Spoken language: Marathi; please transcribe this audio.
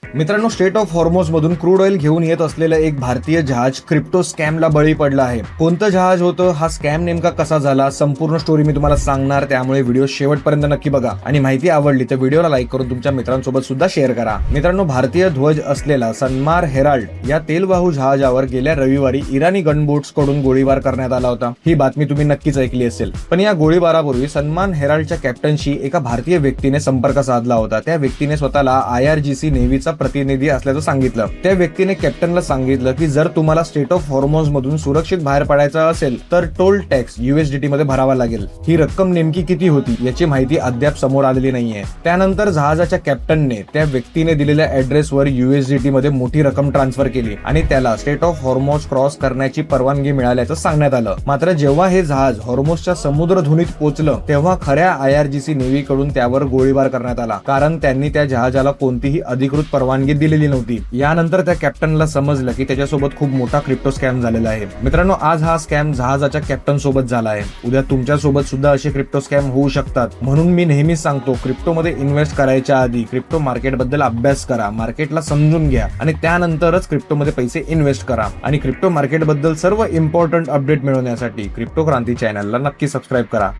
मित्रांनो, स्ट्रेट ऑफ हॉर्मोज मधून क्रूड ऑइल घेऊन येत असलेलं एक भारतीय जहाज क्रिप्टो स्कॅमला बळी पडलं आहे. कोणतं जहाज होतं, हा स्कॅम नेमका कसा झाला, संपूर्ण स्टोरी मी तुम्हाला सांगणार. त्यामुळे व्हिडिओ शेवटपर्यंत नक्की बघा आणि माहिती आवडली तर व्हिडिओला लाईक करून तुमच्या मित्रांसोबत सुद्धा शेअर करा. मित्रांनो, भारतीय ध्वज असलेला सन्मार हेराल्ड या तेलवाहू जहाजावर गेल्या रविवारी इराणी गनबोट्स कडून गोळीबार करण्यात आला होता. ही बातमी तुम्ही नक्कीच ऐकली असेल. पण या गोळीबारापूर्वी सन्मान हेराल्डच्या कॅप्टनशी एका भारतीय व्यक्तीने संपर्क साधला होता. त्या व्यक्तीने स्वतःला IRGC नेव्हीचा प्रतिनिधी असल्याचं सांगितलं. त्या व्यक्तीने कॅप्टनला सांगितलं की जर तुम्हाला स्ट्रेट ऑफ हॉर्मोज मधून सुरक्षित बाहेर पडायचं असेल तर टोल टॅक्स USDT मध्ये भरावा लागेल. ही रक्कम नेमकी किती होती याची माहिती अद्याप समोर आलेली नाहीये. त्यानंतर जहाजाच्या कॅप्टनने त्या व्यक्तीने दिलेल्या ऍड्रेसवर USDT मध्ये मोठी रक्कम ट्रान्सफर केली आणि त्याला स्ट्रेट ऑफ हॉर्मोज क्रॉस करण्याची परवानगी मिळाल्याचं सांगण्यात आलं. मात्र जेव्हा हे जहाज हॉर्मोजच्या समुद्रधुनीत पोहोचलं तेव्हा खऱ्या IRGC नेव्ही कडून त्यावर गोळीबार करण्यात आला, कारण त्यांनी त्या जहाजाला कोणतीही अधिकृत परवानगी दिलेली नव्हती. यानंतर त्या कॅप्टनला समजलं की त्याच्यासोबत खूप मोठा क्रिप्टो स्कॅम झालेला आहे. मित्रांनो, आज हा स्कॅम जहाजाच्या कॅप्टन सोबत झाला आहे. उद्या तुमच्या सोबत सुद्धा असे क्रिप्टो स्कॅम होऊ शकतात. म्हणून मी नेहमीच सांगतो, क्रिप्टो मध्ये इन्व्हेस्ट करायच्या आधी क्रिप्टो मार्केट बद्दल अभ्यास करा, मार्केटला समजून घ्या आणि त्यानंतरच क्रिप्टो मध्ये पैसे इन्व्हेस्ट करा. आणि क्रिप्टो मार्केट बद्दल सर्व इम्पॉर्टंट अपडेट मिळवण्यासाठी क्रिप्टो क्रांती चॅनलला नक्की सबस्क्राईब करा.